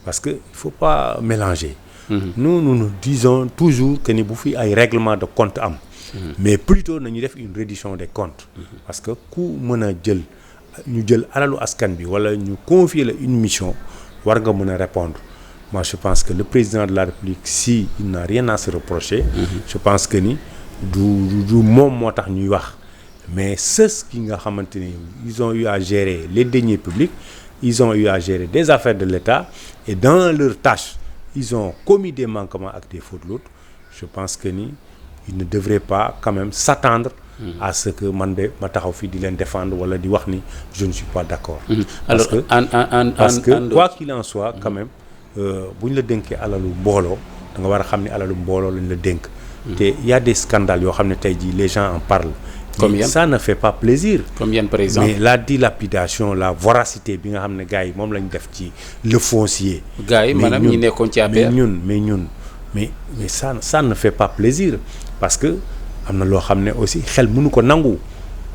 parce que il faut pas mélanger. Nous disons toujours que ni bu fi ay règlement de compte am. Mais plutôt nañu def une reddition des comptes. Parce que ku mën a ñu jël alalu askan bi wala ñu confier la une mission war nga mën a répondre. Moi je pense que le président de la République si il n'a rien à se reprocher. Je pense que ni du moom moo tax ñuy wax mais ceux qui nga xamante ni ils ont eu à gérer les deniers publics, ils ont eu à gérer des affaires de l'État et dans leurs tâches ils ont commis des manquements ak des fautes lourdes. Je pense que ni ils ne devraient pas quand même s'attendre à ce que man de ma taxaw fii di leen défendre wala di wax ni je ne suis pas d'accord. Parce que quoi qu'il en soit quand même bu ñu la dénkee alalu mbooloo da nga war a xam ni alalu mbooloo lañ la dénk. te y a des scandales yoo xam ne tey jii les gens en parlent Comme mais yan ça ne fait pas plaisir. comme yan par exemple. mais la dilapidation la voracité bi nga xam ne gars yi moom lañ def ci le foncier. gars yi maanaam ñi nekkoon ci APR. mais ça ne fait pas plaisir parce que am na loo xam ne aussi xel mënu ko nangu.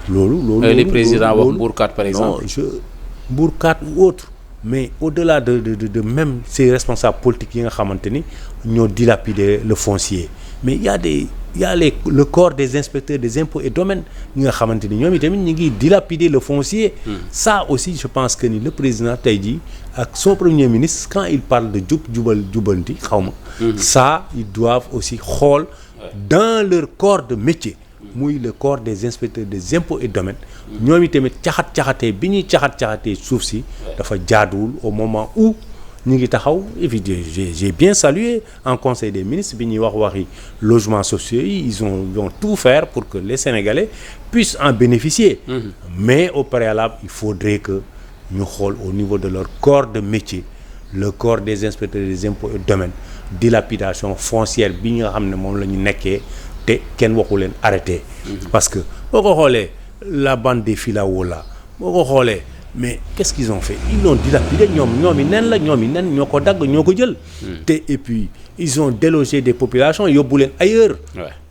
loolu les présidents wax Mbourkat par exemple. non Mbourkat ou autre. mais au-delà de même ces responsables politiques yi nga xamante ni ñoo dilapider le foncier mais il y a le corps des inspecteurs des impôts et domaines ñi nga xamante ni ñoom itamit ñu ngi dilapider le foncier. Ça aussi je pense que ni le président tey jii ak son premier ministre quand il parle de jubanti xaw ma. ça ils doivent aussi xool dans leur corps de métier. muy le corps des inspecteurs des impôts et domaines ñoom itamit caxat-caxatee bi ñuy caxat-caxatee suuf si dafa jaaduwul au moment où ñu ngi taxaw évidemment j'ai bien salué en conseil des ministres bi ñuy waxi logements sociaux yi ils vont tout faire pour que les Sénégalais puissent en bénéficier. Mais au préalable il faudrait que ñu xool au niveau de leur corps de métier le corps des inspecteurs des impôts et domaines dilapidation foncière bi nga xam ne moom la ñu nekkee te kenn waxu leen arrêté. parce que boo ko xoolee la bande des filao là boo ko xoolee mais qu'est-ce qu'ils ont fait ils l'ont dilapidé ñoom yi nen ñoo ko dagg ñoo ko jël. te et puis ils ont délogé des populations yóbbu leen ailleurs.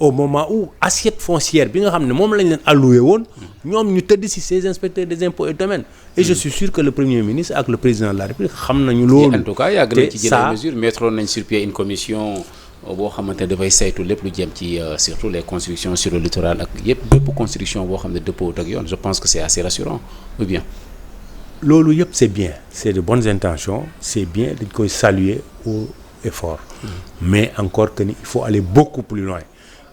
au moment où assiette foncière bi nga xam ne moom lañ leen alloué woon. ñoom ñu tëdd ci ces inspecteurs des impôts et domaines. et je suis sûr que le premier ministre ak le président de la République xam nañu loolu. en tout cas yàgg nañ ci jël mesure mettre nañ sur pied une commission. boo xamante ne dafay saytu lépp lu jëm ci surtout les constructions sur le littoral ak bépp construction boo xam ne dëppoo ak yoon je pense que c'est assez rassurant ou bien. loolu yëpp c'est bien c'est de bonnes intentions c'est bien dañ koy saluer haut et fort. mais encore que ni il faut aller beaucoup plus loin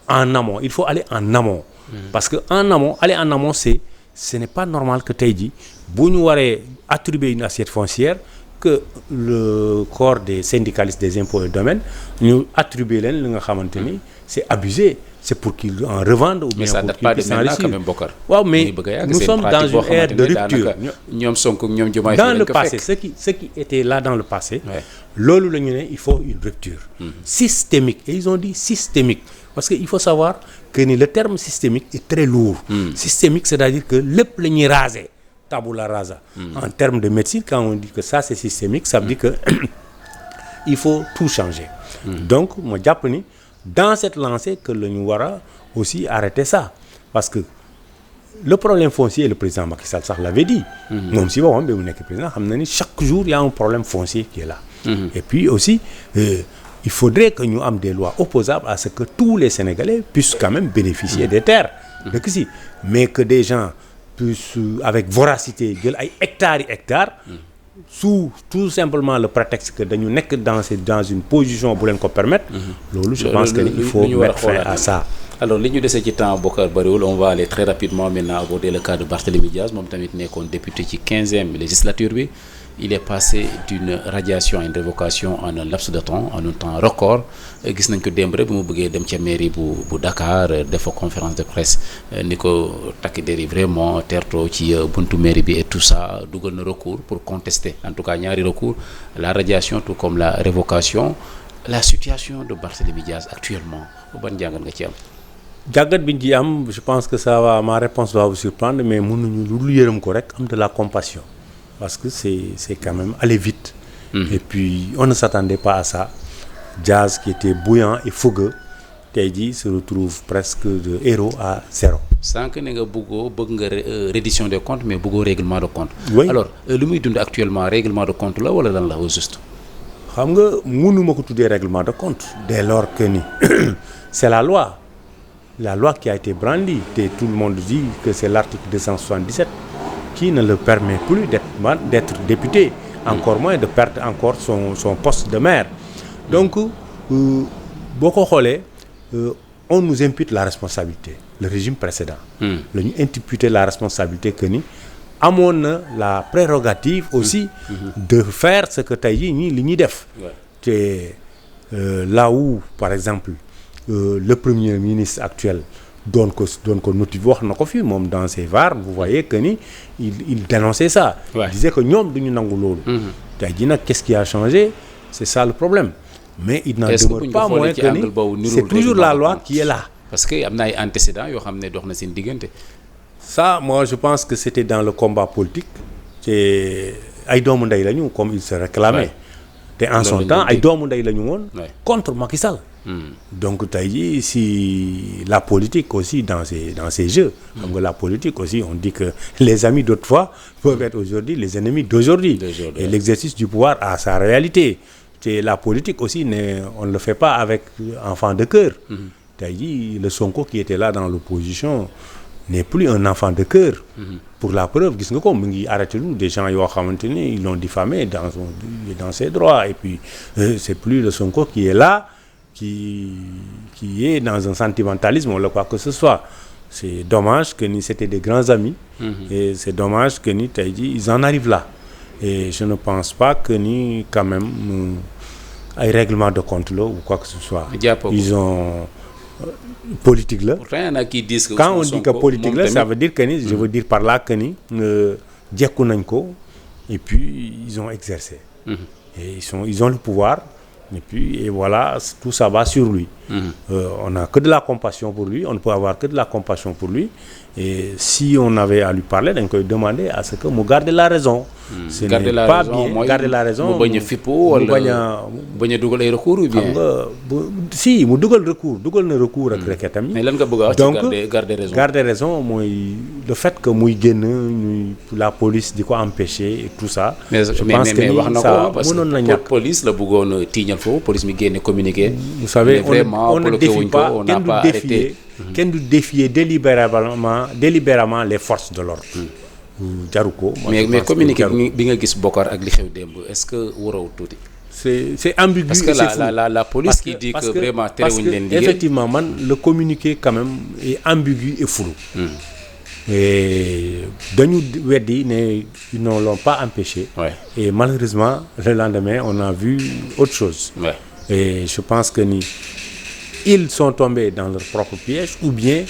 en amont il faut aller en amont. parce que aller en amont ce n'est pas normal que tey jii bu ñu waree attribuer une assiette foncière. que le corps des syndicalistes des impôts et domaines ñu attribuer leen li nga xamante ni c'est abusé c'est pour qu'ils en revendent ou bien pour qu'ils puissent s'enrichir. waaw mais nous sommes dans une ère de rupture. ñoom Sonko ñoom Diomaye dans le passé ce qui était là dans le passé. loolu la ñu ne il faut une rupture. systémique et ils ont dit systémique parce que il faut savoir que ni le terme systémique est très lourd. Systémique c'est-à-dire que lépp la ñuy raser. Tabula rasa. En termes de médecine, quand on dit que ça c'est systémique, ça veut dire que il faut tout changer. Donc, moi jàpp ni dans cette lancée que la ñu war a aussi arrêter ça parce que le problème foncier le président Macky Sall sax l'avait dit. moom si boppam ba mu nekk président xam na ni chaque jour il y a un problème foncier qui est là. Et puis aussi il faudrait que ñu am des lois opposables à ce que tous les Sénégalais puissent quand même bénéficier des terres. dëkk si mais que des gens plus avec voracité jël ay hectares sous tout simplement le prétexte que dañu nekk dans une position bu leen ko permettre. loolu je pense que il faut mettre fin à ça. alors li ñu dese ci temps Bokar bariwul on va aller très rapidement maintenant aborder le cas de Barthélémy Diaz moom tamit nekkoon député ci 15e législature bi. Il est passé d'une radiation à une révocation en un laps de temps en un temps record gis nañ ko démb rek bi mu bëggee dem ca mairie bu Dakar def fa conférence de presse ni ko takk der yi vraiment terto ci buntu mairie bi et tout ça dugal na recours pour contester en tout cas ñaari recours la radiation tout comme la révocation la situation de Barthélémy Diaz actuellement ban jàngat nga ci am. jàngat bi ñu ci am je pense que ça va ma réponse va vous surprendre mais mënuñu lu yërëm ko rek am de la compassion. Parce que c'est quand même aller vite. Et puis on ne s'attendait pas à ça. Diaz qui était bouillant et fougueux tey jii se retrouve presque de héros à zéro. sànq ne nga bëgg nga reddition des comptes mais bëggoo règlement de compte. Oui. Alors lu muy dund actuellement règlement de compte la wala lan la au juste. xam nga mënuma ko tuddee règlement de compte. Dès lors que ni c'est la loi qui a été brandie et tout le monde dit que c'est l'article 277. qui ne le permet plus d'être député, encore moins de perdre encore son poste de maire. Donc, boo ko xoolee on nous impute la responsabilité, le régime précédent. la ñu imputer la responsabilité que ni amoon na la prérogative aussi de faire ce que tey jii li ñuy def. te là où par exemple le premier ministre actuel doon ko notifié wax na ko fi moom dans ses VAR vous voyez que ni il dénonçait ça. Il disait que ñoom duñu nangu loolu. tey jii nag qu'est-ce qui a changé c'est ça le problème. mais il n'en demeure pas moins que ni c'est toujours la loi qui est là. parce que am na ay antécédents yoo xam ne dox na seen diggante. Ça moi je pense que c'était dans le combat politique te ay doomu ndey lañu comme il se réclamait. te en son temps ay doomu ndey lañu woon. contre Macky Sall. Donc tey jii si la politique aussi dans ces jeux. xam nga la politique aussi on dit que les amis d'autrefois peuvent être aujourd'hui les ennemis d'aujourd'hui. Et l'exercice du pouvoir a sa réalité. te la politique aussi on ne le fait pas avec enfant de cœur. tey jii le Sonko qui était là dans l'opposition n'est plus un enfant de cœur. Pour la preuve gis nga ko mu ngi arrêté lu des gens yoo xamante ni ils l'ont diffamé dans ses droits et puis c'est plus le Sonko qui est là qui est dans un sentimentalisme wala quoi que ce soit. C'est dommage que ni c'était des grands amis. Et c'est dommage que ni tey jii ils en arrivent là. Et je ne pense pas que ni quand même ay règlement de compte là ou quoi que ce soit. Ils ont politique la. Pourtant, il y en a qui disent que quand on dit que politique la ça veut dire que ni je veux dire par là que ni jekku nañ ko et puis ils ont exercé. Et ils ont le pouvoir et puis et voilà tout ça va sur lui. On n'a que de la compassion pour lui on ne peut avoir que de la compassion pour lui et si on avait à lui parler dañ koy demander à ce que mu garde la raison. Ce n'est pas bien garder la raison mu bañ a fippu wala bañ a dugal ay recours ou bien. xam nga si mu dugal na recours ak requêtam yi. mais lan nga bëgg a wax donc ci garder raison. garder raison mooy le fait que muy génn la police di ko empêcher et tout ça. je pense que wax na ko parce mënoon na que ñàkk police la bëggoon tiiñal foofu police mi génne communiqué. vous savez on ne défie pas kenn du défier délibérément les forces de l'ordre. jaru ko. mais communiqué bi nga gis Bokar ak li xew démb est-ce que waroo tuuti. c'est ambigu. parce que la police qui dit que vraiment terewuñu leen liggéey. effectivement man le communiqué quand même est ambigu et flou. Et dañu weddi ne ils ne l'ont pas empêché. Et malheureusement le lendemain on a vu autre chose. Et je pense que ni ils sont tombés dans leur propre piège ou bien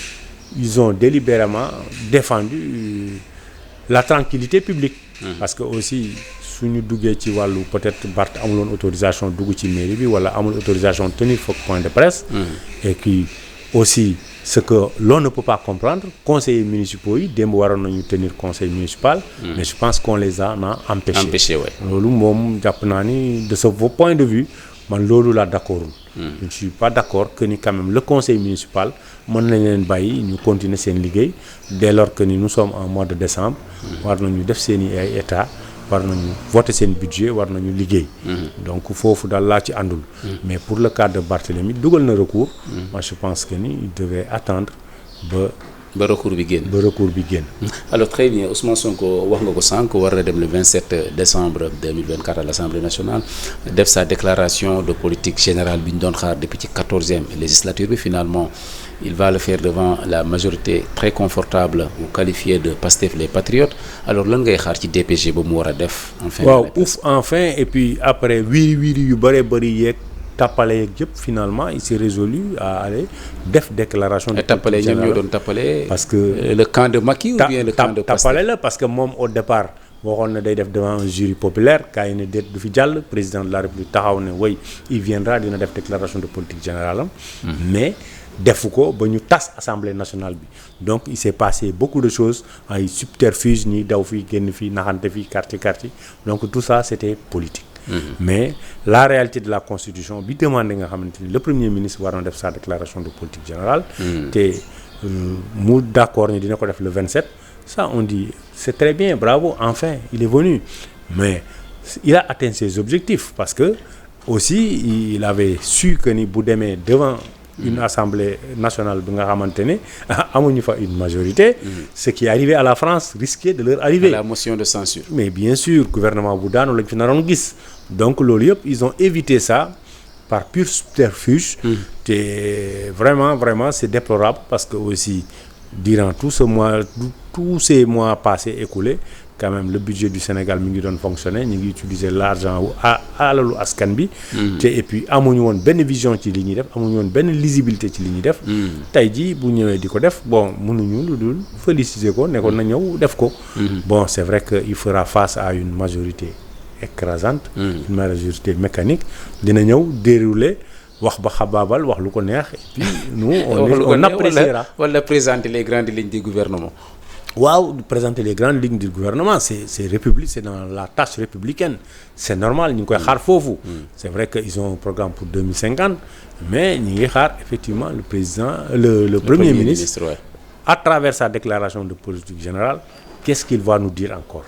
ils ont délibérément défendu la tranquillité publique. Parce que aussi suñu duggee ci wàllu peut-être Barth amuloon autorisation dugg ci mairie bi wala amul autorisation tenir foofu point de presse. Et puis aussi ce que l'on ne peut pas comprendre conseillers municipaux yi démb waroon nañu tenir conseil municipal. Mais je pense qu'on les en a empêché. Loolu moom jàpp naa ni de ce point de vue man loolu laa d'accordul. Je ne suis pas d'accord que ni quand même le conseil municipal mën nañ leen bàyyi ñu continuer seen liggéey dès lors que ni nous sommes en mois de décembre. war nañu def seen i ay état war nañu voter seen budget war nañu liggéey. Donc foofu daal laa ci àndul. Mais pour le cas de Barthélémy dugal na recours. Moi je pense que ni il devait attendre ba recours bi génn. Alors très bien Ousmane Sonko wax nga ko sànq war na dem le 27 décembre 2024 à l'Assemblée nationale def sa déclaration de politique générale bi ñu doon xaar depuis ci 14e législature bi finalement il va le faire devant la majorité très confortable ou qualifiée de Pastef les Patriotes alors lan ngay xaar ci DPG ba mu war a def. enfin et puis après wiiri yu bëri yeeg. Tappale yeeg yëpp finalement il s'est résolu à aller def déclaration de politique générale ñoo doon tappale parce que le camp de Macky ou bien le camp de Pastef tappale la parce que moom au départ waxoon na day def devant un jury populaire kaay ne déet du fi jàll président de la République taxaw ne way il viendra dina def déclaration de politique générale am mais defu ko ba ñu tas assemblée nationale bi donc il s'est passé beaucoup de choses ay subterfuge ñi daw fii génn fii naxante fii quartier donc tout ça c'était politique. Mais la réalité de la constitution bi demandé nga xamante ni le premier ministre war na def sa déclaration de politique générale te mu d'accord ni dina ko def le 27 ça on dit c'est très bien bravo enfin il est venu mais il a atteint ses objectifs parce que aussi il avait su que ni bu demee devant une assemblée nationale bi nga xamante ne amuñu fa une majorité. Ce qui est arrivé à la France risquait de leur arriver. À la motion de censure. Mais bien sûr gouvernement bu daanu lañ fi naroon gis donc loolu yëpp ils ont évité ça par pur subterfuge. te vraiment c'est déplorable parce que aussi durant tous ces mois passés écoulés quand même le budget du Sénégal mi ngi doon fonctionner ñu ngi utiliser l'argent alalu askan bi. te et puis amuñu woon benn vision ci li ñuy def amuñu woon benn lisibilité ci li ñuy def. tey jii bu ñëwee di ko def bon mënuñu lu dul féliciter ko ne ko na ñëw def ko. Bon c'est vrai que il fera face à une majorité écrasante. Une majorité mécanique dina ñëw dérouler wax ba xabaabal wax lu ko neex et puis nous on appréciera. wala présenter les grandes lignes du gouvernement. waaw présenter les grandes lignes du gouvernement c'est république, c'est dans la tâche républicaine, c'est normal ñu ngi koy xaar foofu. C'est vrai que ils ont un programme pour 2050 mais ñu ngi xaar effectivement le président le premier ministre ouais. À travers sa déclaration de politique générale qu'est-ce qu'il va nous dire encore.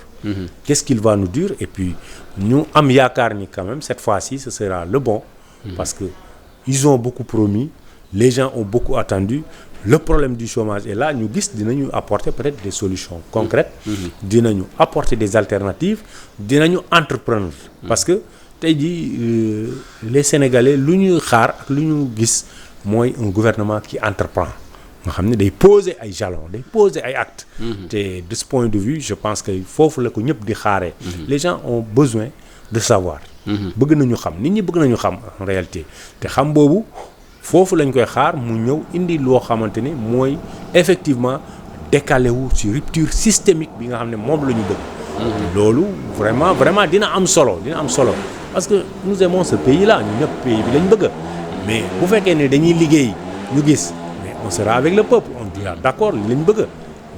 Qu'est-ce qu'il va nous dire et puis ñu am yaakaar ni quand même cette fois-ci ce sera le bon. Parce que ils ont beaucoup promis, les gens ont beaucoup attendu. Le problème du chômage est là ñu gis dinañu apporter peut-être des solutions concrètes. Dinañu apporter des alternatives, dinañu entreprendre. Parce que tey jii les Sénégalais lu ñu xaar ak lu ñu gis mooy un gouvernement qui entreprend nga xam ne day poser ay jalons day poser ay actes. te de ce point de vue je pense que foofu la ko ñëpp di xaaree. Les gens ont besoin de savoir. bëgg nañu xam nit ñi bëgg nañu xam en réalité te xam boobu. foofu lañ koy xaar mu ñëw indi loo xamante ni mooy effectivement décalé wu ci rupture systémique bi nga xam ne moom la ñu bëgg. loolu vraiment dina am solo parce que nous aimons ce pays là ñu ñëpp pays bi lañ bëgg mais bu fekkee ne dañuy liggéey ñu gis mais on sera avec le peuple on dira d'accord li lañ bëgg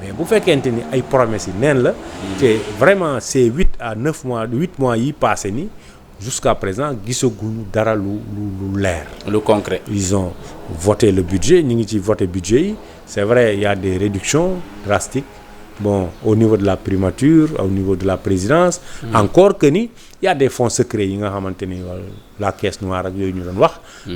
mais bu fekkente ni ay promesses yi neen la. te vraiment c'est 8 mois yi passé ni jusqu'à présent gisaguñu dara lu leer. lu concret. Ils ont voté le budget ñu ngi ci voté budget yi c'est vrai il y a des réductions drastiques bon au niveau de la primature au niveau de la présidence. Encore que ni il y a des fonds secrets yi nga xamante ni la caisse noire ak yooyu ñu doon wax.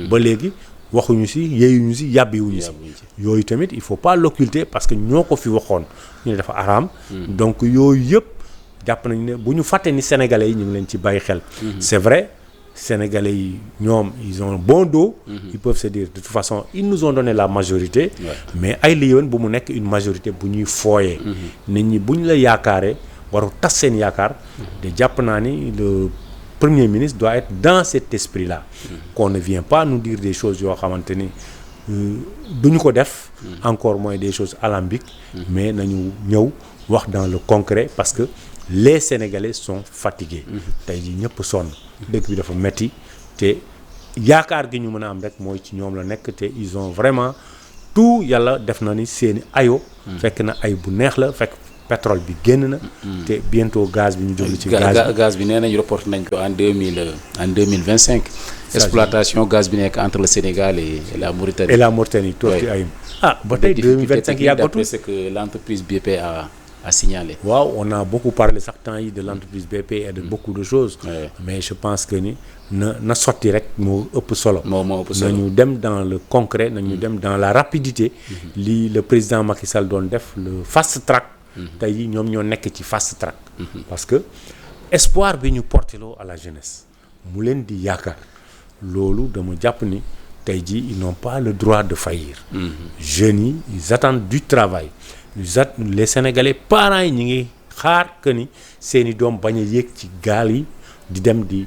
ba léegi waxuñu ci yeeyuñu ci yàbbiwuñu ci. yooyu tamit il faut pas l'occulter parce que ñoo ko fi waxoon ñu ne dafa araam. Donc yooyu yëpp. jàpp nañu ne bu ñu fàtte ni sénégalais yi ñu ngi leen ci bàyyi xel. C'est vrai sénégalais yi ñoom ils ont bon dos. Ils peuvent se dire de toute façon ils nous ont donné la majorité. Mais ay li yoon bu mu nekk une majorité bu ñuy fooyee. nit ñi bu ñu la yaakaaree waru tas seen yaakaar. de jàpp naa ni le premier ministre doit être dans cet esprit là. Qu'on ne vient pas nous dire des choses yoo xamante ni duñu ko def. Encore moins des choses alambiques. Mais nañu ñëw wax dans le concret parce que. Les Sénégalais sont fatigués. tey jii ñëpp sonn. dëkk bi dafa metti te yaakaar gi ñu mën a am rek mooy ci ñoom la nekk te ils ont vraiment tout yàlla def na ni seeni ayo. fekk na ay bu neex la fekk pétrole bi génn na. te bientôt gaz bi ñu jublu ci gaz bi nee nañu reporté nañ ko en 2025. exploitation gaz bi nekk entre le Sénégal et la Mauritanie. Et la Mauritanie tuuti ayim. ba tey 2025 yàggatul d'après ce que l'entreprise BP a signalé. Waaw, on a beaucoup parlé sax temps yi de l'entreprise BP et de beaucoup de choses. Mais je pense que ni na sotti rek moo ëpp solo. moo ëpp solo nañu dem dans le concret nañu dem dans la rapidité. li le président Macky Sall doon def le fast track. tey jii ñoom ñoo nekk ci fast track. parce que espoir bi ñu porteloo à la jeunesse mu leen di yaakaar loolu dama jàpp ni tey jii ils n'ont pas le droit de faillir. Jeunes yi ils attendent du travail. Les Sénégalais parents yi ñu ngi xaar que ni seeni doom bañ a yéeg ci gaal yi di dem di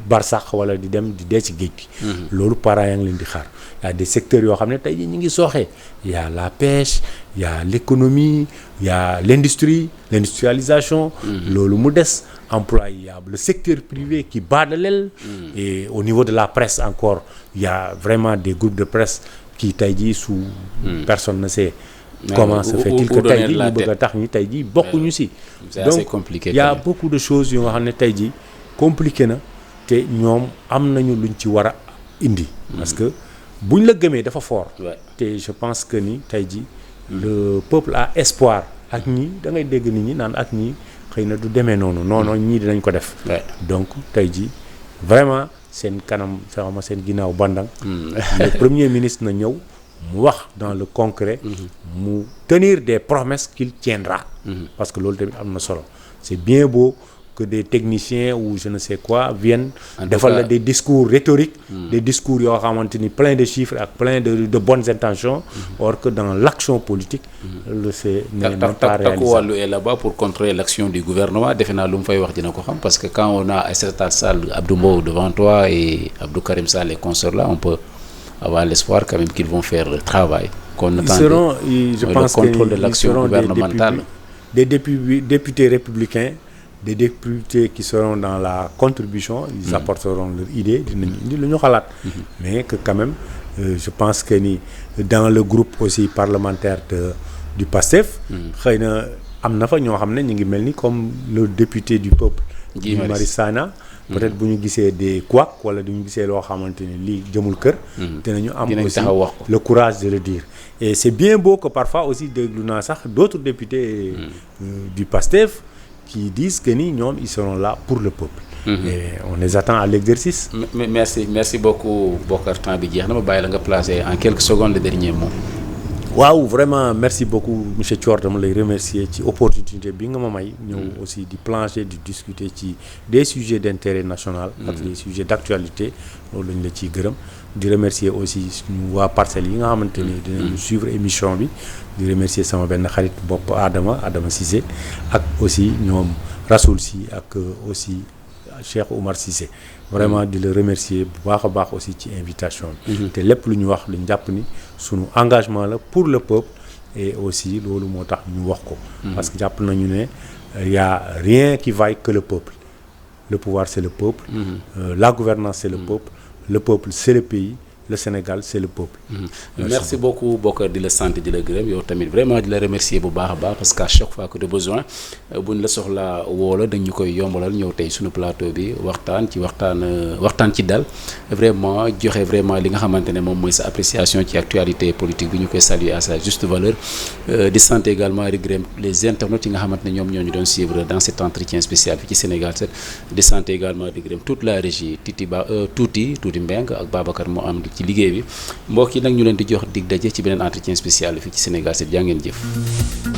barsax wala di dem di dee ci géej gi. loolu parents yaa ngi leen di xaar y a des secteurs yoo xam ne tey jii ñu ngi sooxee y a la pêche y a l'économie y a l'industrialisation. loolu mu des emploi y a le secteur privé qui bat de l'aile. Et au niveau de la presse encore y a vraiment des groupes de presse qui tey jii sous personne ne sait. Comment se fait-il que tey jii ñu bëgg a tax ñi tey jii bokkuñu ci. donc il y a beaucoup de choses yu nga xam ne tey jii compliqué na te ñoom am nañu luñ ci war a indi. parce que buñ la gëmee dafa fort. te je pense que ni tey jii le peuple a espoir ak ñi da ngay dégg nit ñi naan ak ñi xëy na du demee noonu non ñii dinañ ko def. donc tey jii vraiment seen kanam sama seen ginnaaw bandang le premier ministre na ñëw. mu wax dans le concret. mu tenir des promesses qu'il tiendra. parce que loolu tamit am na solo c'est bien beau que des techniciens ou je ne sais quoi viennent defal la des discours rhétoriques. des discours yoo xamante ni plein de chiffres ak plein de bonnes intentions. or que dans l'action politique. c'est n'est pas réalisable. Takku Wallu est là-bas pour contrôler l'action du gouvernement defe naa lu mu fay wax dina ko xam parce que quand on a Aïssata Tall Abdou Mbow devant toi et Abdou Karim Sall et consorts là on peut avoir l'espoir quand même qu'ils vont faire le travail qu'on attend. Je pense le contrôle de l'action gouvernementale. Des députés républicains des députés qui seront dans la contribution, ils apporteront leur idée, dinañu indi lu ñu xalaat. Mais que quand même je pense que ni dans le groupe aussi parlementaire du PASTEF. xëy na am na fa ñoo xam ne ñu ngi mel ni comme le député du peuple. Guy Marius Sagna. peut-être bu ñu gisee des couacs wala du ñu gisee loo xamante ni lii jëmul kër. dinañu am aussi le courage de le dire. et c'est bien beau que parfois aussi déglu naa sax d'autres députés du PASTEF qui disent que ni ñoom ils seront là pour le peuple. et on les attend à l'exercice. merci beaucoup Bokar, temps bi jeex na ma bàyyi la nga placer en quelques secondes le dernier mot. waaw vraiment merci beaucoup monsieur Thior dama lay remercier ci opportunité bi nga ma may ñëw aussi di plancher di discuter ci des sujets d'intérêt national ak des sujets d'actualité loolu lañ la ciy gërëm di remercier aussi suñu waa Parcelles yi nga xamante ni dinañu suivre émission bi di remercier sama benn xarit bopp Adama Cissé ak aussi ñoom Rasoul Sy ak aussi Cheikh Oumar Cissé vraiment di la remercier bu baax a baax aussi ci invitation bi te lépp lu ñu wax lu ñu jàpp ni sunu engagement la pour le peuple et aussi loolu moo tax ñu wax ko parce que jàpp nañu ne y a rien qui vaille que le peuple. Le pouvoir c'est le peuple, la gouvernance c'est le peuple c'est le pays, le Sénégal c'est le peuple. Merci beaucoup Bokar di la sant di la gërëm yow tamit vraiment di la remercier bu baax a baax parce que à chaque fois que de besoin buñ la soxla woola dañ ñu koy yombalal ñëw tey suñu plateau bi waxtaan ci dal vraiment joxe vraiment li nga xamante ne moom mooy sa appréciation ci actualité politique bi ñu koy saluer à sa juste valeur di sant également di gërëm les internautes yi nga xamante ne ñoom ñoo ñu doon suivre dans cet entretien spécial fii ci Sénégal 7 di sant également di gërëm toute la régie Tuuti Mbeng ak Babacar moo am ci liggéey bi mbokk yi nag ñu leen di jox dig daje ci beneen entretien spécial fii ci Sénégal 7 jaa ngeen jëf.